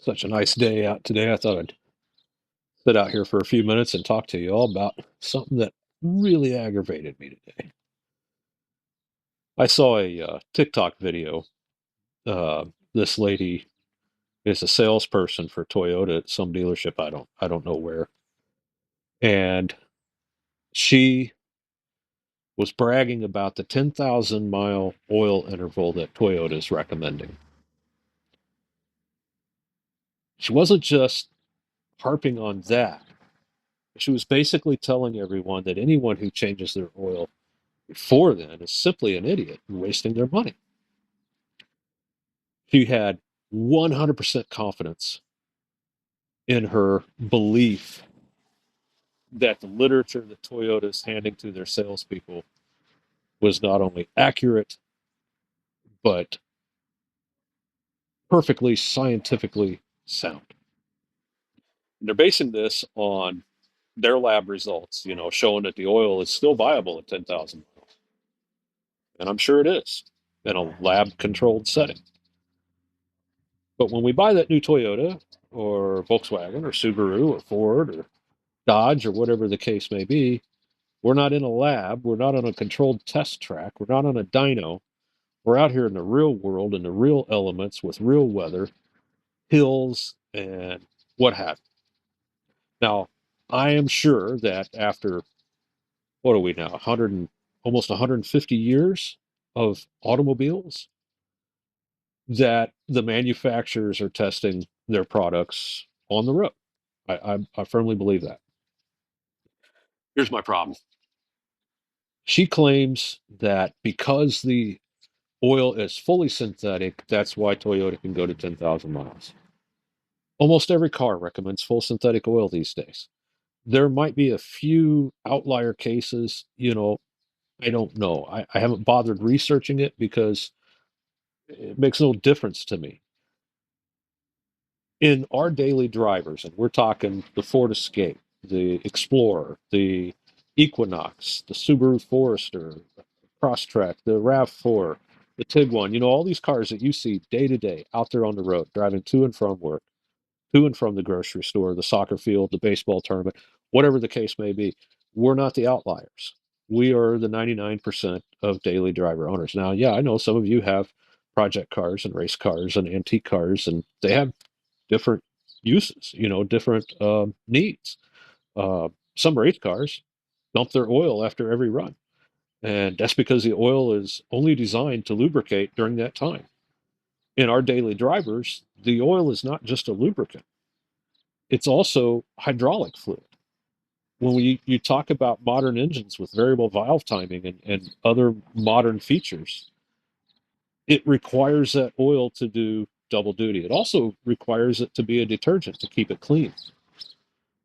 Such a nice day out today. I thought I'd sit out here for a few minutes and talk to you all about something that really aggravated me today. I saw a TikTok video. This lady is a salesperson for Toyota at some dealership. I don't know where, and she was bragging about the 10,000 mile oil interval that Toyota is recommending. She wasn't just harping on that. She was basically telling everyone that anyone who changes their oil before then is simply an idiot and wasting their money. She had 100% confidence in her belief that the literature that Toyota is handing to their salespeople was not only accurate, but perfectly scientifically sound. And they're basing this on their lab results, showing that the oil is still viable at 10,000 miles. And I'm sure it is in a lab controlled setting. But when we buy that new Toyota or Volkswagen or Subaru or Ford or Dodge or whatever the case may be, we're not in a lab. We're not on a controlled test track. We're not on a dyno. We're out here in the real world, in the real elements with real weather, hills, and what have you. Now, I am sure that after, what are we now, 100 and almost 150 years of automobiles, that the manufacturers are testing their products on the road. I firmly believe that. Here's my problem. She claims that because the oil is fully synthetic, that's why Toyota can go to 10,000 miles. Almost every car recommends full synthetic oil these days. There might be a few outlier cases, I don't know. I haven't bothered researching it because it makes no difference to me. In our daily drivers, and we're talking the Ford Escape, the Explorer, the Equinox, the Subaru Forester, Crosstrek, the RAV4, the Tiguan, all these cars that you see day to day out there on the road, driving to and from work, to and from the grocery store, the soccer field, the baseball tournament, whatever the case may be. We're not the outliers. We are the 99% of daily driver owners. Now, yeah, I know some of you have project cars and race cars and antique cars, and they have different uses, different needs. Some race cars dump their oil after every run, and that's because the oil is only designed to lubricate during that time. In our daily drivers, the oil is not just a lubricant, it's also hydraulic fluid. When you talk about modern engines with variable valve timing and other modern features, it requires that oil to do double duty. It also requires it to be a detergent to keep it clean.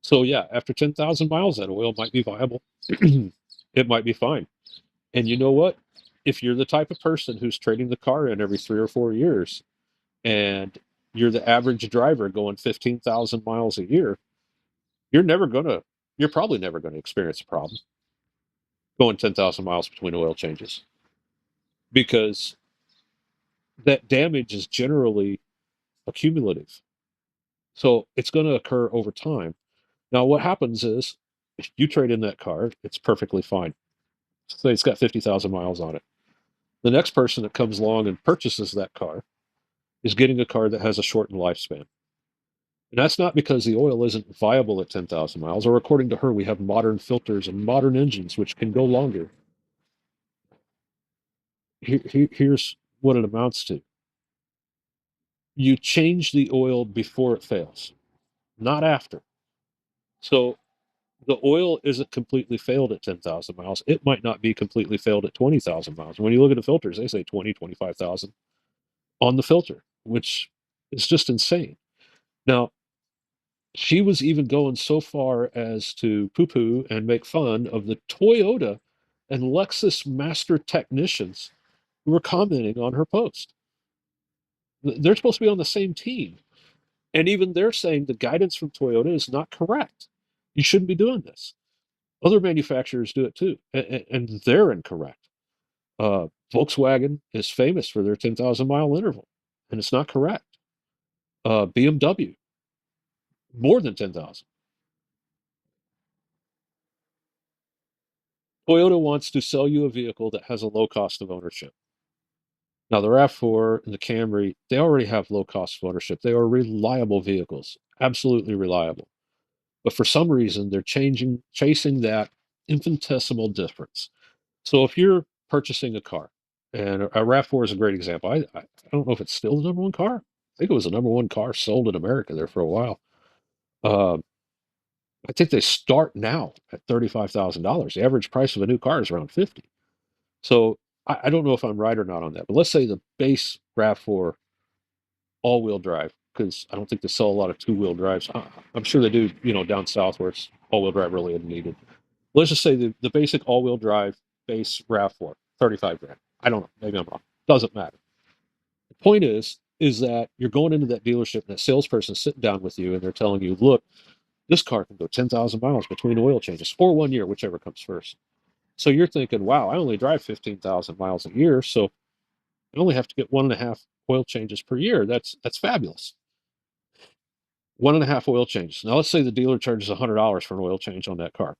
So yeah, after 10,000 miles, that oil might be viable. It might be fine. And you know what? If you're the type of person who's trading the car in every 3 or 4 years, and you're the average driver going 15,000 miles a year, you're never gonna, you're probably never gonna experience a problem going 10,000 miles between oil changes, because that damage is generally accumulative. So it's going to occur over time. Now, what happens is if you trade in that car, it's perfectly fine. Say it's got 50,000 miles on it. The next person that comes along and purchases that car is getting a car that has a shortened lifespan. And that's not because the oil isn't viable at 10,000 miles, or according to her, we have modern filters and modern engines which can go longer. Here's what it amounts to: you change the oil before it fails, not after. So the oil isn't completely failed at 10,000 miles. It might not be completely failed at 20,000 miles. When you look at the filters, they say 20, 25,000 on the filter, which is just insane. Now, she was even going so far as to poo poo and make fun of the Toyota and Lexus master technicians who were commenting on her post. They're supposed to be on the same team. And even they're saying the guidance from Toyota is not correct. You shouldn't be doing this. Other manufacturers do it too, and they're incorrect. Volkswagen is famous for their 10,000 mile interval, and it's not correct. BMW, more than 10,000. Toyota wants to sell you a vehicle that has a low cost of ownership. Now, the RAV4 and the Camry, they already have low cost of ownership. They are reliable vehicles, absolutely reliable. But for some reason, they're chasing that infinitesimal difference. So if you're purchasing a car, and a RAV4 is a great example. I don't know if it's still the number one car. I think it was the number one car sold in America there for a while. Uh, I think they start now at $35,000. The average price of a new car is around 50. So I don't know if I'm right or not on that. But let's say the base RAV4 all-wheel drive, because I don't think they sell a lot of two-wheel drives. I'm sure they do, down south where it's all-wheel drive really isn't needed. Let's just say the basic all-wheel drive base RAV4, 35 grand. I don't know. Maybe I'm wrong. Doesn't matter. The point is that you're going into that dealership and that salesperson's sitting down with you and they're telling you, look, this car can go 10,000 miles between oil changes or 1 year, whichever comes first. So you're thinking, wow, I only drive 15,000 miles a year, so I only have to get 1.5 oil changes per year. That's fabulous. 1.5 oil changes. Now let's say the dealer charges $100 for an oil change on that car.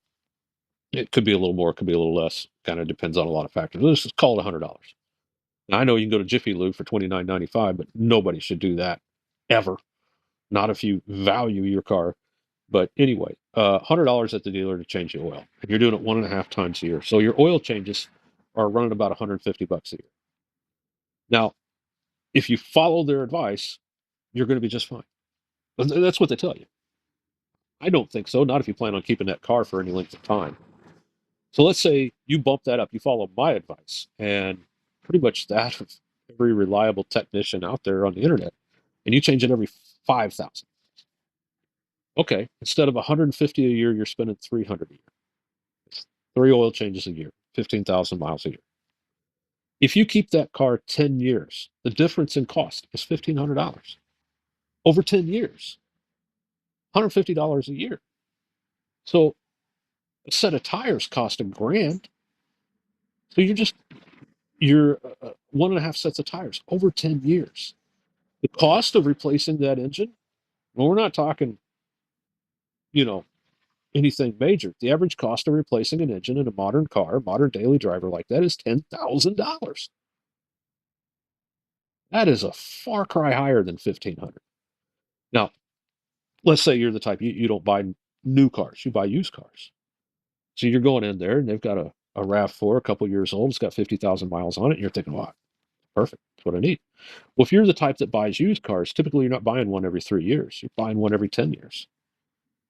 It could be a little more, it could be a little less. Kind of depends on a lot of factors. Let's just call it $100. Now I know you can go to Jiffy Lube for $29.95, but nobody should do that ever. Not if you value your car. But anyway, $100 at the dealer to change the oil, and you're doing it 1.5 times a year. So your oil changes are running about $150 a year. Now, if you follow their advice, you're going to be just fine. That's what they tell you. I don't think so. Not if you plan on keeping that car for any length of time. So let's say you bump that up. You follow my advice, and pretty much that of every reliable technician out there on the internet, and you change it every 5,000. Okay, instead of 150 a year, you're spending 300 a year. 3 oil changes a year, 15,000 miles a year. If you keep that car 10 years, the difference in cost is $1,500 over 10 years, $150 a year. So a set of tires cost $1,000. So you're 1.5 sets of tires over 10 years. The cost of replacing that engine, well, we're not talking, you know, anything major. The average cost of replacing an engine in a modern car, modern daily driver like that is $10,000. That is a far cry higher than 1,500. Now, let's say you're the type you don't buy new cars, you buy used cars. So you're going in there and they've got a RAV4, a couple years old, it's got 50,000 miles on it, and you're thinking, wow, perfect, that's what I need. Well, if you're the type that buys used cars, typically you're not buying one every 3 years, you're buying one every 10 years.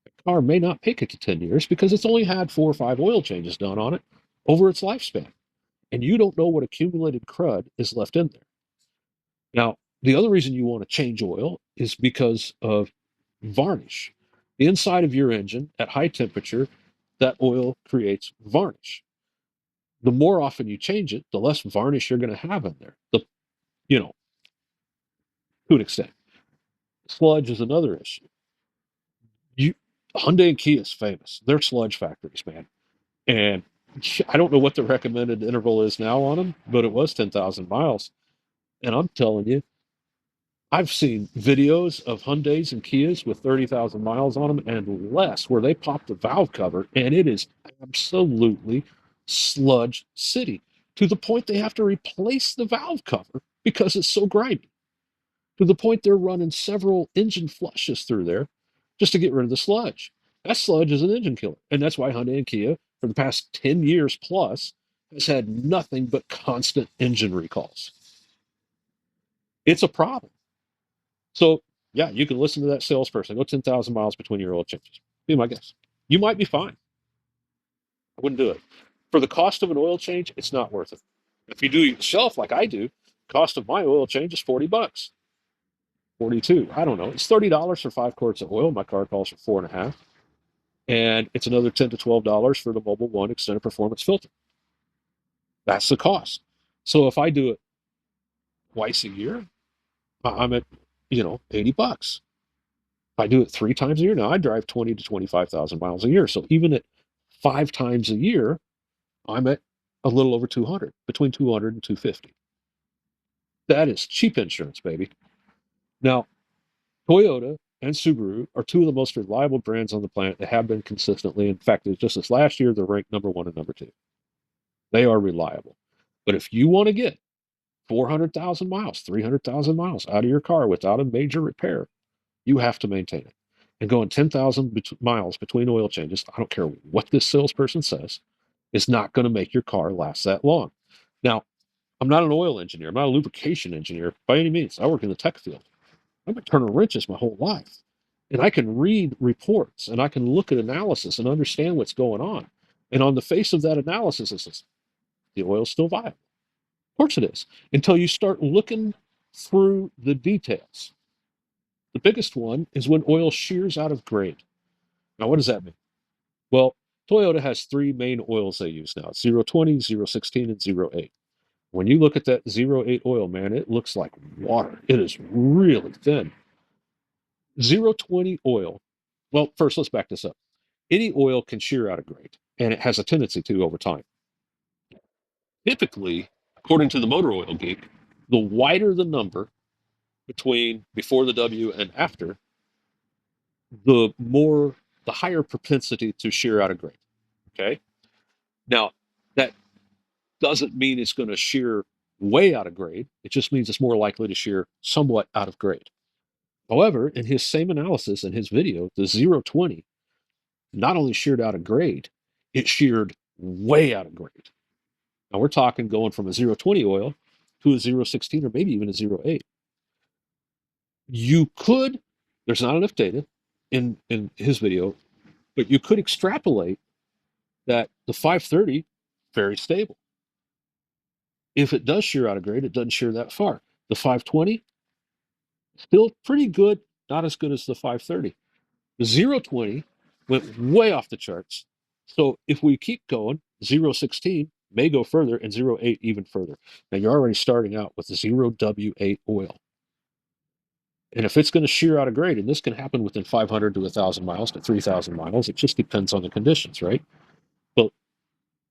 The car may not make it to 10 years because it's only had 4 or 5 oil changes done on it over its lifespan. And you don't know what accumulated crud is left in there. Now, the other reason you want to change oil is because of varnish. The inside of your engine at high temperature, that oil creates varnish. The more often you change it, the less varnish you're going to have in there. You know, to an extent. Sludge is another issue. You Hyundai and Kia is famous. They're sludge factories, man. And I don't know what the recommended interval is now on them, but it was 10,000 miles. And I'm telling you, I've seen videos of Hyundais and Kias with 30,000 miles on them and less, where they pop the valve cover, and it is absolutely sludge city to the point they have to replace the valve cover because it's so grimy. To the point they're running several engine flushes through there just to get rid of the sludge. That sludge is an engine killer, and that's why Hyundai and Kia, for the past 10 years plus, has had nothing but constant engine recalls. It's a problem. So, yeah, you can listen to that salesperson. Go 10,000 miles between your oil changes. Be my guess. You might be fine. I wouldn't do it. For the cost of an oil change, it's not worth it. If you do it yourself like I do, cost of my oil change is $40. 42. I don't know. It's $30 for 5 quarts of oil. My car calls for 4.5. And it's another $10 to $12 for the Mobil 1 extended performance filter. That's the cost. So if I do it twice a year, I'm at, $80. If I do it 3 times a year, now I drive 20 to 25,000 miles a year. So even at 5 times a year, I'm at a little over 200, between 200 and 250. That is cheap insurance, baby. Now, Toyota and Subaru are two of the most reliable brands on the planet that have been consistently. In fact, it's just this last year, they're ranked number one and number two. They are reliable. But if you want to get 400,000 miles, 300,000 miles out of your car without a major repair, you have to maintain it. And going 10,000 miles between oil changes, I don't care what this salesperson says, is not going to make your car last that long. Now, I'm not an oil engineer. I'm not a lubrication engineer by any means. I work in the tech field. I've been turning wrenches my whole life. And I can read reports and I can look at analysis and understand what's going on. And on the face of that analysis, it says the oil's still viable. Of course it is, until you start looking through the details. The biggest one is when oil shears out of grade. Now, what does that mean? Well, Toyota has three main oils they use now: 020, 016, and 08. When you look at that 08 oil, man, it looks like water. It is really thin. 020 oil, well, first, let's back this up. Any oil can shear out of grade, and it has a tendency to over time. Typically, according to the Motor Oil Geek, the wider the number between before the W and after, the higher propensity to shear out of grade. Okay. Now, that doesn't mean it's going to shear way out of grade. It just means it's more likely to shear somewhat out of grade. However, in his same analysis in his video, the 020 not only sheared out of grade, it sheared way out of grade. Now we're talking going from a 020 oil to a 016 or maybe even a 08. You could, there's not enough data in his video, but you could extrapolate that the 530 very stable. If it does shear out of grade, it doesn't shear that far. The 520 still pretty good, not as good as the 530. The 020 went way off the charts. So if we keep going, 016 may go further and 08 even further. Now you're already starting out with 0W8 oil. And if it's going to shear out of grade, and this can happen within 500 to 1,000 miles to 3,000 miles, it just depends on the conditions, right? But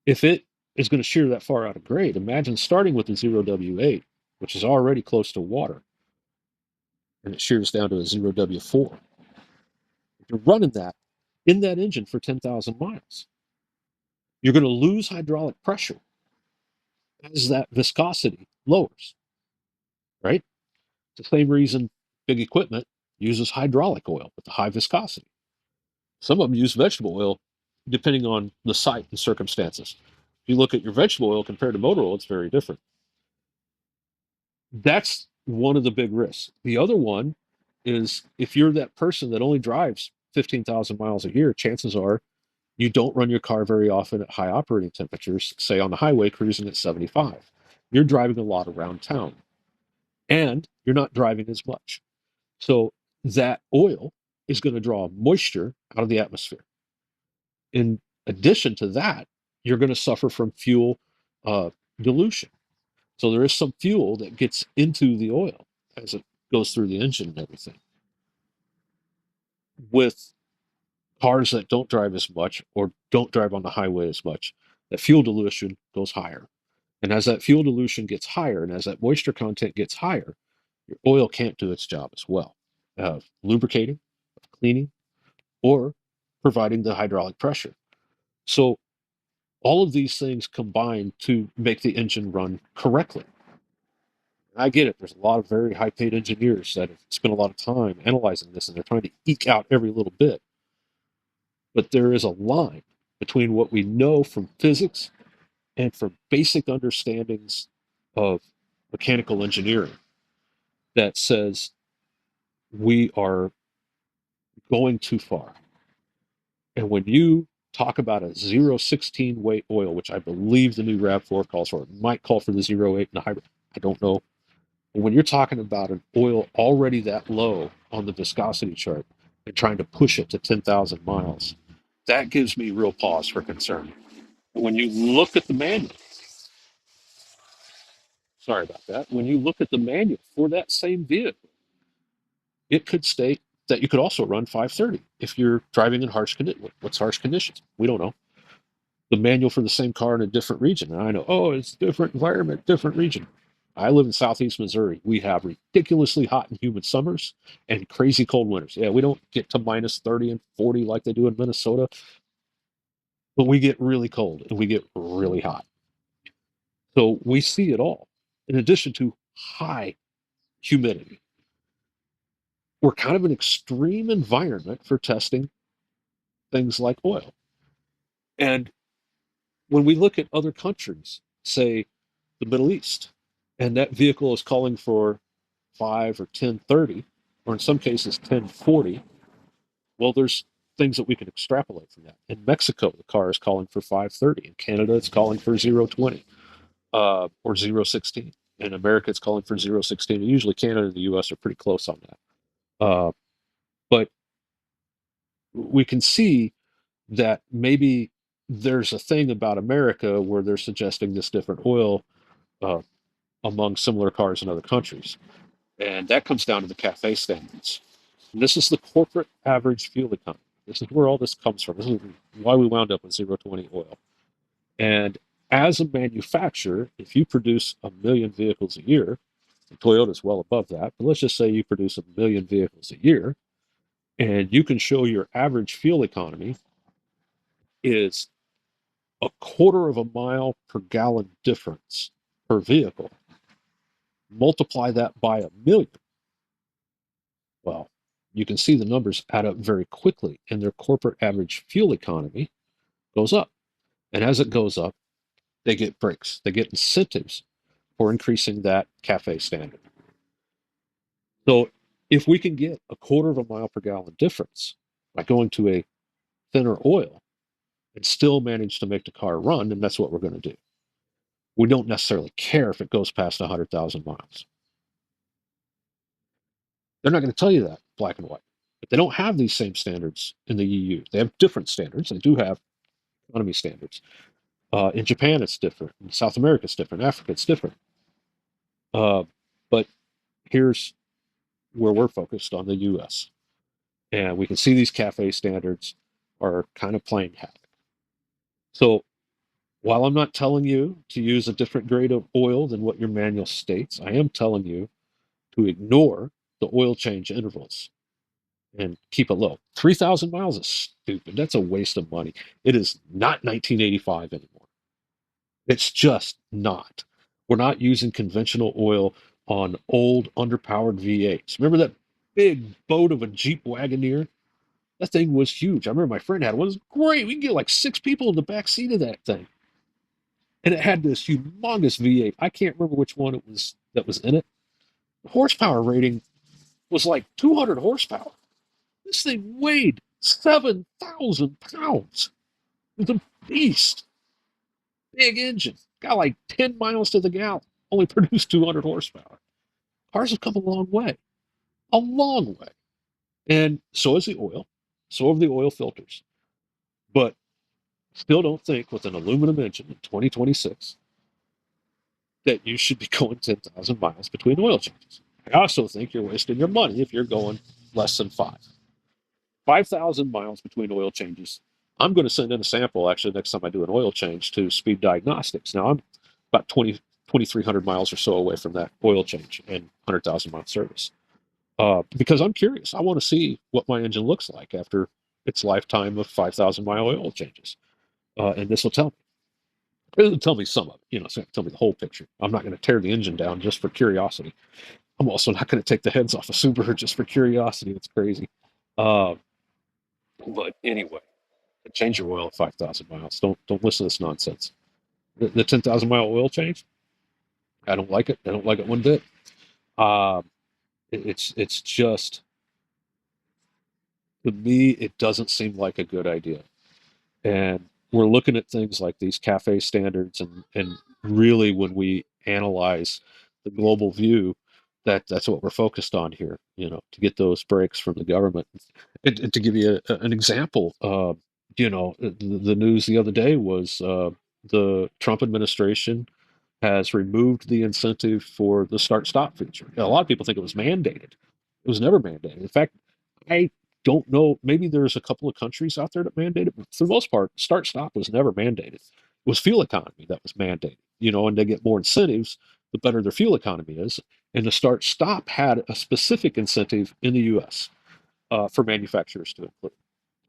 if it is going to shear that far out of grade, imagine starting with a 0W8, which is already close to water, and it shears down to a 0W4. If you're running that in that engine for 10,000 miles, you're going to lose hydraulic pressure as that viscosity lowers, right? It's the same reason big equipment uses hydraulic oil with the high viscosity. Some of them use vegetable oil depending on the site and circumstances. If you look at your vegetable oil compared to motor oil, it's very different. That's one of the big risks. The other one is if you're that person that only drives 15,000 miles a year, chances are you don't run your car very often at high operating temperatures, say on the highway cruising at 75. You're driving a lot around town and you're not driving as much. So that oil is going to draw moisture out of the atmosphere. In addition to that, you're going to suffer from fuel dilution. So there is some fuel that gets into the oil as it goes through the engine and everything. With cars that don't drive as much or don't drive on the highway as much, that fuel dilution goes higher. And as that fuel dilution gets higher and as that moisture content gets higher, your oil can't do its job as well of lubricating, of cleaning, or providing the hydraulic pressure. So all of these things combine to make the engine run correctly. I get it. There's a lot of very high paid engineers that have spent a lot of time analyzing this and they're trying to eke out every little bit. But there is a line between what we know from physics and from basic understandings of mechanical engineering that says we are going too far. And when you talk about a 016 weight oil, which I believe the new RAV4 calls for, it might call for the 08 and the hybrid, I don't know. But when you're talking about an oil already that low on the viscosity chart and trying to push it to 10,000 miles, that gives me real pause for concern. When you look at the manual, sorry about that, when you look at the manual for that same vehicle, it could state that you could also run 530 if you're driving in harsh conditions. What's harsh conditions? We don't know. The manual for the same car in a different region. And I know, oh, it's different environment, different region. I live in southeast Missouri. We have ridiculously hot and humid summers and crazy cold winters. Yeah, we don't get to minus 30 and 40 like they do in Minnesota, but we get really cold and we get really hot. So we see it all. In addition to high humidity, we're kind of an extreme environment for testing things like oil. And when we look at other countries, say the Middle East, and that vehicle is calling for 5 or 1030, or in some cases 1040, well, there's things that we can extrapolate from that. In Mexico, the car is calling for 530. In Canada, it's calling for 020 or 016. In America, it's calling for 016. And usually Canada and the US are pretty close on that. But we can see that maybe there's a thing about America where they're suggesting this different oil uh, among similar cars in other countries. And that comes down to the CAFE standards. And this is the corporate average fuel economy. This is where all this comes from. This is why we wound up with 020 oil. And as a manufacturer, if you produce a million vehicles a year, and Toyota's well above that, but let's just say you produce a million vehicles a year, and you can show your average fuel economy is a quarter of a mile per gallon difference per vehicle. Multiply that by a million. Well, you can see the numbers add up very quickly, and their corporate average fuel economy goes up. And as it goes up, they get breaks, they get incentives for increasing that CAFE standard. So if we can get a quarter of a mile per gallon difference by going to a thinner oil and still manage to make the car run, then that's what we're going to do. We don't necessarily care if it goes past 100,000 miles. They're not going to tell you that black and white. But they don't have these same standards in the EU. They have different standards. They do have economy standards. In Japan, it's different. In South America, it's different. Africa, it's different. But here's where we're focused on the US. And we can see these CAFE standards are kind of playing havoc. So while I'm not telling you to use a different grade of oil than what your manual states, I am telling you to ignore the oil change intervals and keep it low. 3,000 miles is stupid. That's a waste of money. It is not 1985 anymore. It's just not. We're not using conventional oil on old underpowered V8s. Remember that big boat of a Jeep Wagoneer? That thing was huge. I remember my friend had one. It was great. We can get like 6 people in the back seat of that thing. And it had this humongous V8. I can't remember which one it was that was in it. The horsepower rating was like 200 horsepower. This thing weighed 7,000 pounds. It was a beast. Big engine. Got like 10 miles to the gallon. Only produced 200 horsepower. Cars have come a long way. A long way. And so is the oil. So have the oil filters. But still don't think with an aluminum engine in 2026 that you should be going 10,000 miles between oil changes. I also think you're wasting your money if you're going less than 5,000 miles between oil changes. I'm going to send in a sample actually next time I do an oil change to Speed Diagnostics. Now I'm about 2,300 miles or so away from that oil change and 100,000 mile service because I'm curious. I want to see what my engine looks like after its lifetime of 5,000 mile oil changes. And this will tell me. It'll tell me some of it, it's not going to tell me the whole picture. I'm not going to tear the engine down just for curiosity. I'm also not going to take the heads off a Subaru just for curiosity. It's crazy. Uh, but anyway, change your oil at 5,000 miles. Don't listen to this nonsense. The 10,000 mile oil change, I don't like it. I don't like it one bit. Uh, it's just, to me, it doesn't seem like a good idea. And we're looking at things like these CAFE standards, and really when we analyze the global view, that's what we're focused on here, to get those breaks from the government. And to give you an example, the news the other day was the Trump administration has removed the incentive for the start stop feature. A lot of people think it was mandated. It was never mandated. In fact, I don't know. Maybe there's a couple of countries out there that mandate it, but for the most part, start stop was never mandated. It was fuel economy that was mandated, and they get more incentives the better their fuel economy is. And the start stop had a specific incentive in the US for manufacturers to include.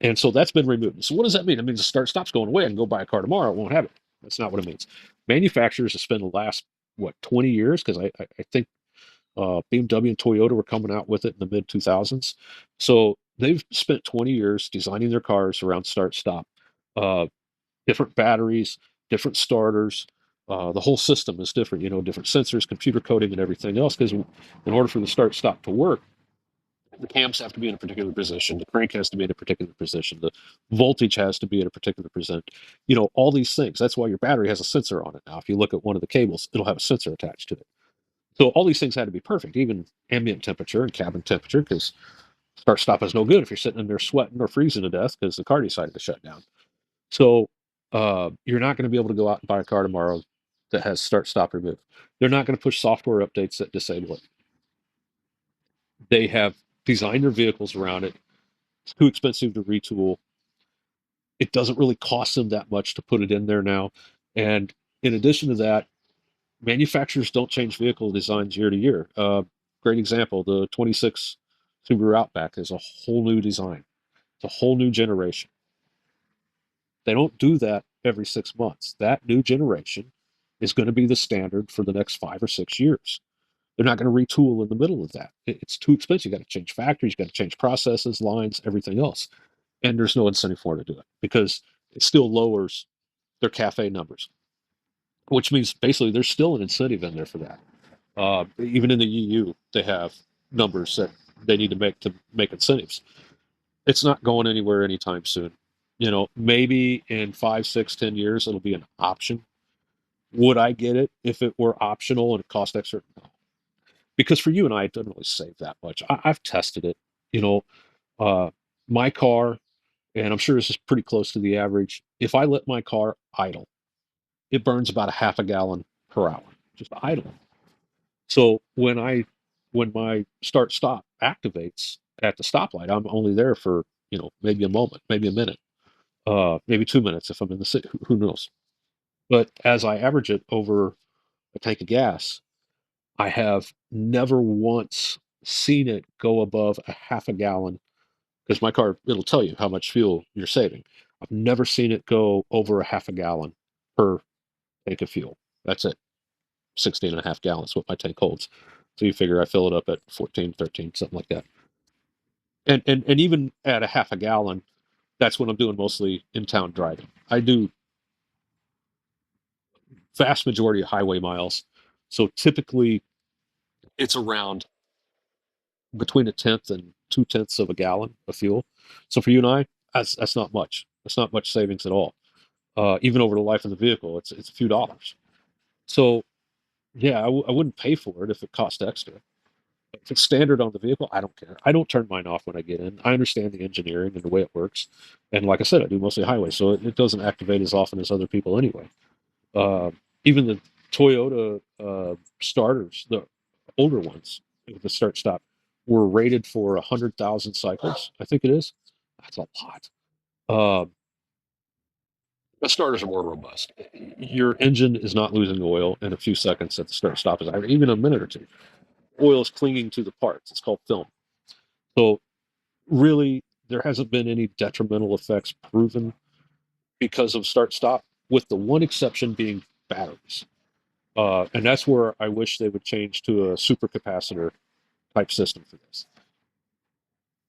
And so that's been removed. So what does that mean? It means the start stop's going away. I can go buy a car tomorrow. It won't have it. That's not what it means. Manufacturers have spent the last, what, 20 years? Because I think BMW and Toyota were coming out with it in the mid 2000s. So they've spent 20 years designing their cars around start stop, uh, different batteries, different starters. The whole system is different, different sensors, computer coding, and everything else. Because in order for the start stop to work, the cams have to be in a particular position, the crank has to be in a particular position, the voltage has to be in a particular percent, all these things. That's why your battery has a sensor on it now. If you look at one of the cables, it'll have a sensor attached to it. So all these things had to be perfect, even ambient temperature and cabin temperature, because start stop is no good if you're sitting in there sweating or freezing to death because the car decided to shut down. So you're not going to be able to go out and buy a car tomorrow that has start stop remove. They're not going to push software updates that disable it. They have designed their vehicles around it. It's too expensive to retool. It doesn't really cost them that much to put it in there now. And in addition to that, manufacturers don't change vehicle designs year to year. Great example, the 26 Subaru Outback is a whole new design. It's a whole new generation. They don't do that every 6 months. That new generation is going to be the standard for the next 5 or 6 years. They're not going to retool in the middle of that. It's too expensive. You got to change factories, you got to change processes, lines, everything else. And there's no incentive for it to do it because it still lowers their CAFE numbers, which means basically there's still an incentive in there for that. Even in the EU, they have numbers that they need to make incentives. It's not going anywhere anytime soon. Maybe in 5, 6, 10 years, it'll be an option. Would I get it if it were optional and it cost extra? No. Because for you and I, it doesn't really save that much. I've tested it. You know, my car, and I'm sure this is pretty close to the average. If I let my car idle, it burns about a half a gallon per hour, just idle. So when my start stop activates at the stoplight, I'm only there for maybe a moment, maybe a minute, maybe 2 minutes if I'm in the city. Who knows? But as I average it over a tank of gas, I have never once seen it go above a half a gallon because my car, it'll tell you how much fuel you're saving. I've never seen it go over a half a gallon per tank of fuel. That's it. 16 and a half gallons, what my tank holds. So you figure I fill it up at 14, 13, something like that. And even at a half a gallon, that's when I'm doing mostly in town driving. I do vast majority of highway miles. So typically it's around between a tenth and 2/10 of a gallon of fuel. So for you and I, that's not much. That's not much savings at all. Even over the life of the vehicle, it's a few dollars. So yeah, I wouldn't pay for it if it cost extra. If it's standard on the vehicle, I don't care. I don't turn mine off when I get in. I understand the engineering and the way it works. And like I said, I do mostly highway, so it doesn't activate as often as other people anyway. Uh, Even the Toyota starters, the older ones, the start stop, were rated for 100,000 cycles. I think it is. That's a lot. Uh, the starters are more robust. Your engine is not losing oil in a few seconds at the start stop, even a minute or two. Oil is clinging to the parts. It's called film. So really, there hasn't been any detrimental effects proven because of start stop, with the one exception being batteries. And that's where I wish they would change to a supercapacitor type system for this.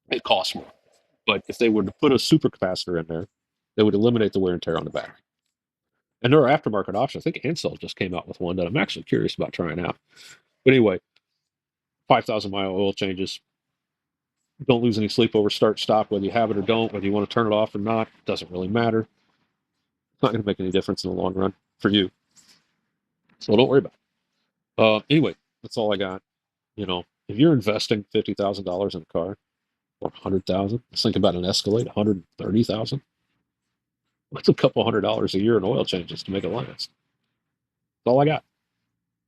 It costs more, but if they were to put a supercapacitor in there, they would eliminate the wear and tear on the battery. And there are aftermarket options. I think Ansel just came out with one that I'm actually curious about trying out. But anyway, 5,000-mile oil changes. Don't lose any sleep over start stop, whether you have it or don't, whether you want to turn it off or not, doesn't really matter. It's not going to make any difference in the long run for you. So don't worry about it. Anyway, that's all I got. If you're investing $50,000 in a car or 100,000, let's think about an Escalade, 130,000. That's a couple $100 a year in oil changes to make it last. That's all I got.